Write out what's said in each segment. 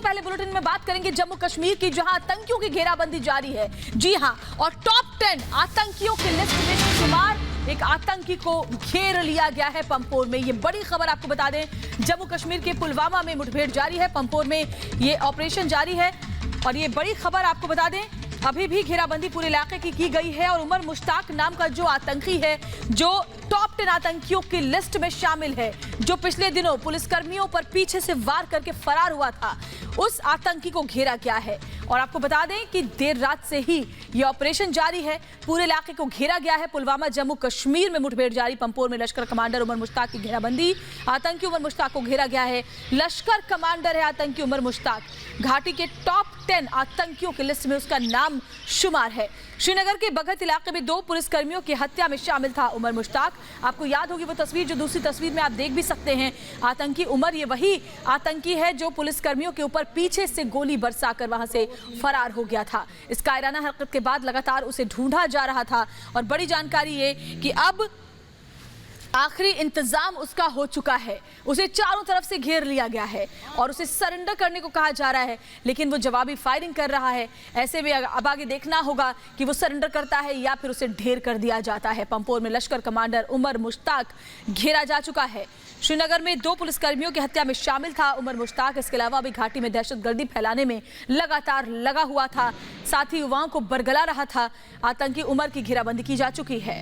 पहले बुलेटिन में बात करेंगे जम्मू कश्मीर की, जहां आतंकियों की घेराबंदी जारी है। जी हां, और टॉप 10 आतंकियों की लिस्ट में शुमार एक आतंकी को घेर लिया गया है पंपोर में। ये बड़ी खबर आपको बता दें, जम्मू कश्मीर के पुलवामा में मुठभेड़ जारी है, पंपोर में ये ऑपरेशन जारी है। और ये बड़ी खबर आपको बता दें, अभी भी घेराबंदी पूरे इलाके की गई है और उमर मुश्ताक नाम का जो आतंकी है, जो टॉप 10 आतंकियों की लिस्ट में शामिल है, जो पिछले दिनों पुलिसकर्मियों पर पीछे से वार करके फरार हुआ था, उस आतंकी को घेरा गया है। और आपको बता दें कि देर रात से ही यह ऑपरेशन जारी है, पूरे इलाके को घेरा गया है। पुलवामा जम्मू कश्मीर में मुठभेड़ जारी, पंपोर में लश्कर कमांडर उमर मुश्ताक की घेराबंदी, आतंकी उमर मुश्ताक को घेरा गया है। लश्कर कमांडर है आतंकी उमर मुश्ताक, घाटी के टॉप 10 आतंकियों की लिस्ट में उसका नाम शुमार है। श्रीनगर के बगत इलाके में 2 पुलिसकर्मियों की हत्या में शामिल था उमर मुश्ताक। आपको याद होगी वो तस्वीर, जो दूसरी तस्वीर में आप देख भी सकते हैं। आतंकी उमर ये वही आतंकी है जो पुलिसकर्मियों के ऊपर पीछे से गोली बरसाकर वहां से फरार हो गया था। इस कायराना हरकत के बाद लगातार उसे ढूंढा जा रहा था और बड़ी जानकारी ये कि अब आखिरी इंतजाम उसका हो चुका है। उसे चारों तरफ से घेर लिया गया है और उसे सरेंडर करने को कहा जा रहा है, लेकिन वो जवाबी फायरिंग कर रहा है। ऐसे में अब आगे देखना होगा कि वो सरेंडर करता है या फिर उसे ढेर कर दिया जाता है। पंपोर में लश्कर कमांडर उमर मुश्ताक घेरा जा चुका है। श्रीनगर में 2 पुलिसकर्मियों की हत्या में शामिल था उमर मुश्ताक। इसके अलावा भी घाटी में दहशतगर्दी फैलाने में लगातार लगा हुआ था, साथ ही युवाओं को बरगला रहा था। आतंकी उमर की घेराबंदी की जा चुकी है।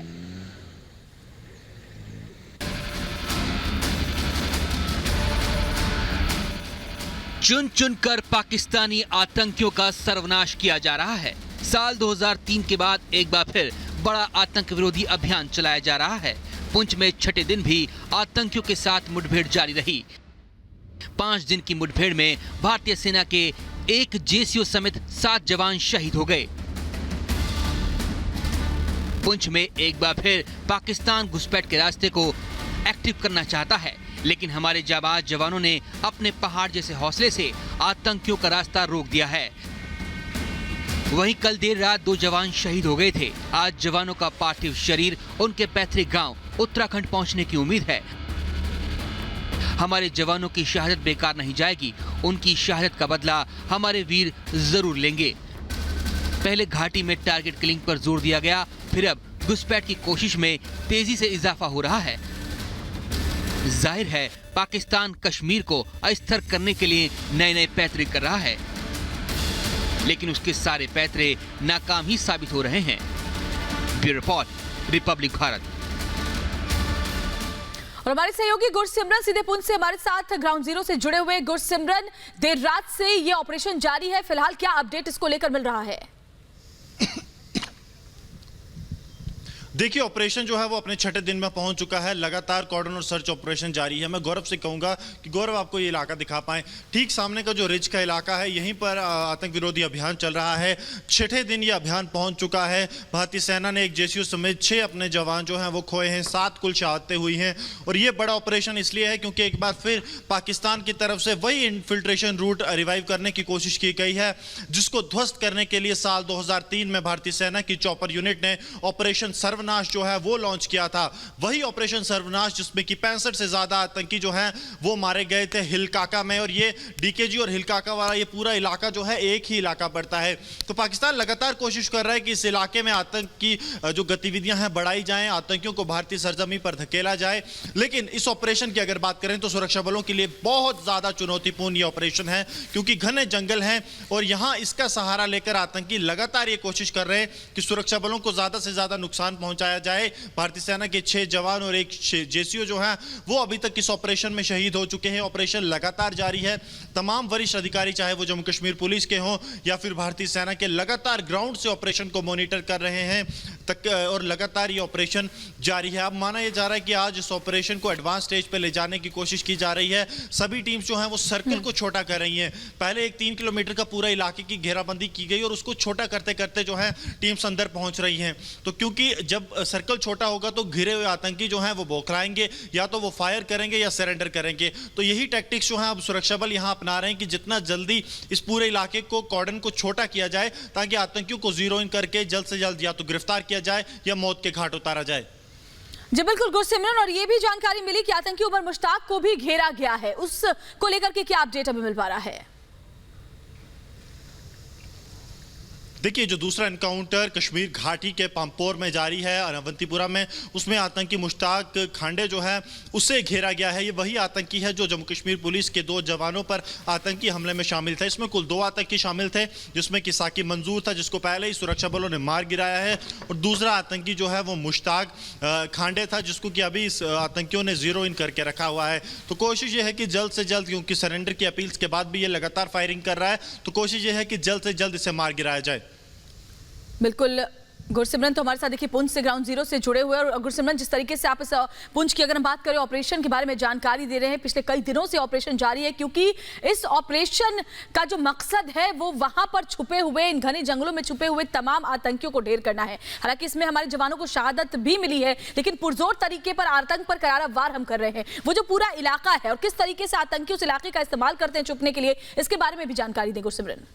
चुन चुनकर पाकिस्तानी आतंकियों का सर्वनाश किया जा रहा है। साल 2003 के बाद एक बार फिर बड़ा आतंक विरोधी अभियान चलाया जा रहा है। पुंछ में छठे दिन भी आतंकियों के साथ मुठभेड़ जारी रही। 5 दिन की मुठभेड़ में भारतीय सेना के 1 जेसीओ समेत 7 जवान शहीद हो गए। पुंछ में एक बार फिर पाकिस्तान घुसपैठ के रास्ते को एक्टिव करना चाहता है, लेकिन हमारे जाबाज जवानों ने अपने पहाड़ जैसे हौसले से आतंकियों का रास्ता रोक दिया है। वहीं कल देर रात 2 जवान शहीद हो गए थे। आज जवानों का पार्थिव शरीर उनके पैतृक गांव उत्तराखंड पहुंचने की उम्मीद है। हमारे जवानों की शहादत बेकार नहीं जाएगी, उनकी शहादत का बदला हमारे वीर जरूर लेंगे। पहले घाटी में टारगेट किलिंग पर जोर दिया गया, फिर अब घुसपैठ की कोशिश में तेजी से इजाफा हो रहा है। जाहिर है पाकिस्तान कश्मीर को अस्थिर करने के लिए नए पैतरे कर रहा है, लेकिन उसके सारे पैतरे नाकाम ही साबित हो रहे हैं। Bureau report, Republic Bharat. और हमारे सहयोगी गुरसिमरन सीधे पुंछ से हमारे साथ ग्राउंड जीरो से जुड़े हुए। गुरसिमरन, देर रात से ये ऑपरेशन जारी है, फिलहाल क्या अपडेट इसको लेकर मिल रहा है? देखिए, ऑपरेशन जो है वो अपने छठे दिन में पहुंच चुका है। लगातार कॉर्डन और सर्च ऑपरेशन जारी है। मैं गौरव से कहूंगा कि गौरव आपको ये इलाका दिखा पाएं। ठीक सामने का जो रिज का इलाका है, यहीं पर आतंक विरोधी अभियान चल रहा है। छठे दिन ये अभियान पहुंच चुका है। भारतीय सेना ने 1 जेसीओ समेत 6 अपने जवान जो हैं वो खोए हैं, 7 कुल शहादतें हुई हैं। और ये बड़ा ऑपरेशन इसलिए है क्योंकि एक बार फिर पाकिस्तान की तरफ से वही इन्फिल्ट्रेशन रूट रिवाइव करने की कोशिश की गई है, जिसको ध्वस्त करने के लिए साल 2003 में भारतीय सेना की चॉपर यूनिट ने ऑपरेशन सर्वनाश जो है वो लॉन्च किया था। वही ऑपरेशन सर्वनाश जिसमें कि 65 से ज्यादा आतंकी जो हैं वो मारे गए थे हिलकाका में। और ये डीकेजी और हिलकाका वाला ये पूरा इलाका जो है एक ही इलाका पड़ता है। तो पाकिस्तान लगातार कोशिश कर रहा है कि इस इलाके में आतंक की जो गतिविधियां हैं बढ़ाई जाएं, आतंकियों को भारतीय सरजमी पर धकेला जाए। लेकिन इस ऑपरेशन की अगर बात करें तो सुरक्षा बलों के लिए बहुत ज्यादा चुनौतीपूर्ण ये ऑपरेशन है, क्योंकि घने जंगल हैं और यहां इसका सहारा लेकर आतंकी लगातार ये कोशिश कर रहे हैं कि सुरक्षा बलों को ज्यादा से ज्यादा नुकसान पहुंचाया जाए। भारतीय सेना के 6 जवान और 1 जेसीओ जो है वो अभी तक इस ऑपरेशन में शहीद हो चुके हैं। ऑपरेशन लगातार जारी है। तमाम वरिष्ठ अधिकारी, चाहे वो जम्मू कश्मीर पुलिस के हों या फिर भारतीय सेना के, लगातार ग्राउंड से ऑपरेशन को मॉनिटर कर रहे हैं और लगातार ये ऑपरेशन जारी है। अब माना यह जा रहा है कि आज इस ऑपरेशन को एडवांस स्टेज पे ले जाने की कोशिश की जा रही है। सभी टीम्स जो हैं वो सर्कल को छोटा कर रही हैं। पहले एक 3 किलोमीटर का पूरा इलाके की घेराबंदी की गई और उसको छोटा करते करते जो है टीम्स अंदर पहुंच रही हैं। तो क्योंकि जब सर्कल छोटा होगा तो घिरे हुए आतंकी जो हैं वो बौखलाएंगे, या तो वो फायर करेंगे या सरेंडर करेंगे। तो यही टैक्टिक्स जो हैं अब सुरक्षा बल यहां अपना रहे हैं कि जितना जल्दी इस पूरे इलाके को, कॉर्डन को छोटा किया जाए, ताकि आतंकियों को जीरो इन करके जल्द से जल्द या तो गिरफ्तार किया जाए या मौत के घाट उतारा जाए। जी बिल्कुल गुरसिमरन, और ये भी जानकारी मिली कि आतंकी उमर मुश्ताक को भी घेरा गया है, उसको लेकर के क्या अपडेट अभी मिल पा रहा है? देखिए, जो दूसरा एनकाउंटर कश्मीर घाटी के पंपोर में जारी है और अवंतीपुरा में, उसमें आतंकी मुश्ताक खांडे जो है उससे घेरा गया है। ये वही आतंकी है जो जम्मू कश्मीर पुलिस के 2 जवानों पर आतंकी हमले में शामिल थे। इसमें कुल 2 आतंकी शामिल थे, जिसमें कि साकिब मंजूर था, जिसको पहले ही सुरक्षा बलों ने मार गिराया है, और दूसरा आतंकी जो है वो मुश्ताक खांडे था, जिसको कि अभी इस आतंकियों ने जीरो इन करके रखा हुआ है। तो कोशिश ये है कि जल्द से जल्द, क्योंकि सरेंडर की अपील्स के बाद भी ये लगातार फायरिंग कर रहा है, तो कोशिश ये है कि जल्द से जल्द इसे मार गिराया जाए। बिल्कुल गुरसिमरन तो हमारे साथ देखिए पुंछ से ग्राउंड जीरो से जुड़े हुए, और गुरसिमरन जिस तरीके से आप इस पुंछ की अगर हम बात करें ऑपरेशन के बारे में जानकारी दे रहे हैं, पिछले कई दिनों से ऑपरेशन जारी है, क्योंकि इस ऑपरेशन का जो मकसद है वो वहां पर छुपे हुए, इन घने जंगलों में छुपे हुए तमाम आतंकियों को ढेर करना है। हालांकि इसमें हमारे जवानों को शहादत भी मिली है, लेकिन पुरजोर तरीके पर आतंक पर करारा वार हम कर रहे हैं। वो जो पूरा इलाका है और किस तरीके से आतंकी उस इलाके का इस्तेमाल करते हैं छुपने के लिए, इसके बारे में भी जानकारी दें गुरसिमरन।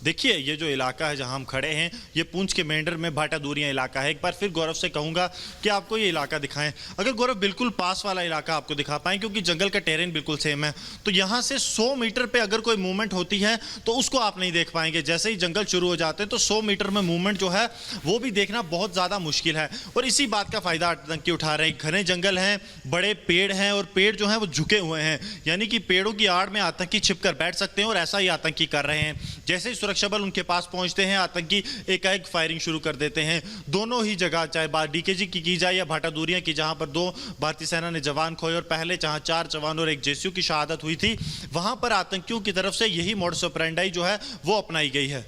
देखिए, ये जो इलाका है जहां हम खड़े हैं, ये पुंछ के मेंढर में भाटा दूरियां इलाका है। एक बार फिर गौरव से कहूंगा कि आपको ये इलाका दिखाएं। अगर गौरव बिल्कुल पास वाला इलाका आपको दिखा पाएं, क्योंकि जंगल का टेरेन बिल्कुल सेम है, तो यहां से 100 मीटर पे अगर कोई मूवमेंट होती है तो उसको आप नहीं देख पाएंगे। जैसे ही जंगल शुरू हो जाते हैं तो 100 मीटर में मूवमेंट जो है वो भी देखना बहुत ज्यादा मुश्किल है, और इसी बात का फायदा आतंकी उठा रहे हैं। घने जंगल हैं, बड़े पेड़ हैं, और पेड़ जो है वो झुके हुए हैं, यानी कि पेड़ों की आड़ में आतंकी छिपकर बैठ सकते हैं, और ऐसा ही आतंकी कर रहे हैं। जैसे ही सुरक्षा बल उनके पास पहुंचते हैं, आतंकी एकाएक फायरिंग शुरू कर देते हैं। दोनों ही जगह, चाहे बात डीकेजी की जाए या भाटा दूरियां की, जहां पर 2 भारतीय सेना ने जवान खोए, और पहले जहां 4 जवान और 1 जेसीयू की शहादत हुई थी, वहां पर आतंकियों की तरफ से यही मोडस ऑपरेंडाई जो है वो अपनाई गई है।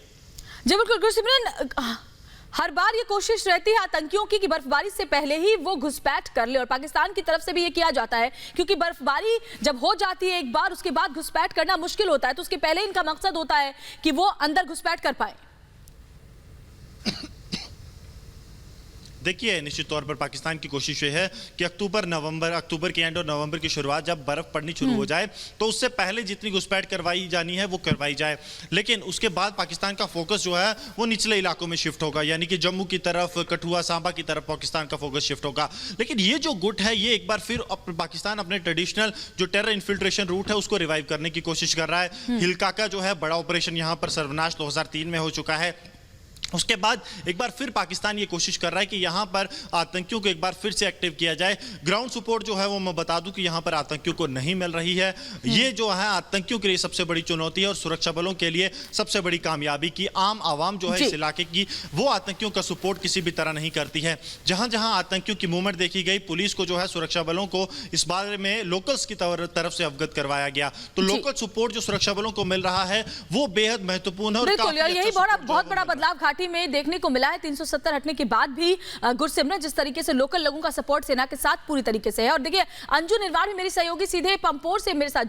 जी बिल्कुल गुरसिमरन, हर बार ये कोशिश रहती है आतंकियों की कि बर्फबारी से पहले ही वो घुसपैठ कर ले, और पाकिस्तान की तरफ से भी ये किया जाता है, क्योंकि बर्फबारी जब हो जाती है एक बार, उसके बाद घुसपैठ करना मुश्किल होता है, तो उसके पहले इनका मकसद होता है कि वो अंदर घुसपैठ कर पाए। देखिए, निश्चित तौर पर पाकिस्तान की कोशिश ये है कि अक्टूबर के एंड और नवंबर की शुरुआत जब बर्फ पड़नी शुरू हो जाए, तो उससे पहले जितनी घुसपैठ करवाई जानी है वो करवाई जाए। लेकिन उसके बाद पाकिस्तान का फोकस जो है वो निचले इलाकों में शिफ्ट होगा, यानी कि जम्मू की तरफ, कठुआ, सांबा की तरफ पाकिस्तान का फोकस शिफ्ट होगा। लेकिन ये जो गुट है, ये एक बार फिर पाकिस्तान अपने ट्रेडिशनल जो टेरर इन्फिल्ट्रेशन रूट है उसको रिवाइव करने की कोशिश कर रहा है। हिलकाका जो है बड़ा ऑपरेशन यहाँ पर सर्वनाश 2003 में हो चुका है। उसके बाद एक बार फिर पाकिस्तान ये कोशिश कर रहा है कि यहाँ पर आतंकियों को एक बार फिर से एक्टिव किया जाए। ग्राउंड सपोर्ट जो है वो मैं बता दूं कि यहाँ पर आतंकियों को नहीं मिल रही है। ये जो है आतंकियों के लिए सबसे बड़ी चुनौती है, और सुरक्षा बलों के लिए सबसे बड़ी कामयाबी की आम आवाम जो है इस इलाके की, वो आतंकियों का सपोर्ट किसी भी तरह नहीं करती है। जहां जहां आतंकियों की मूवमेंट देखी गई, पुलिस को जो है, सुरक्षा बलों को इस बारे में लोकल्स की तरफ से अवगत करवाया गया। तो लोकल सपोर्ट जो सुरक्षा बलों को मिल रहा है वो बेहद महत्वपूर्ण है, और यही बहुत बड़ा बदलाव घाटी में देखने को मिला है 370 हटने के बाद भी। गुरसिमरन, जिस तरीके से लोकल लोगों का सपोर्ट सेना के साथ पूरी तरीके से है। और देखिए, अंजू निर्वाण भी मेरी सहयोगी सीधे पंपोर से मेरे साथ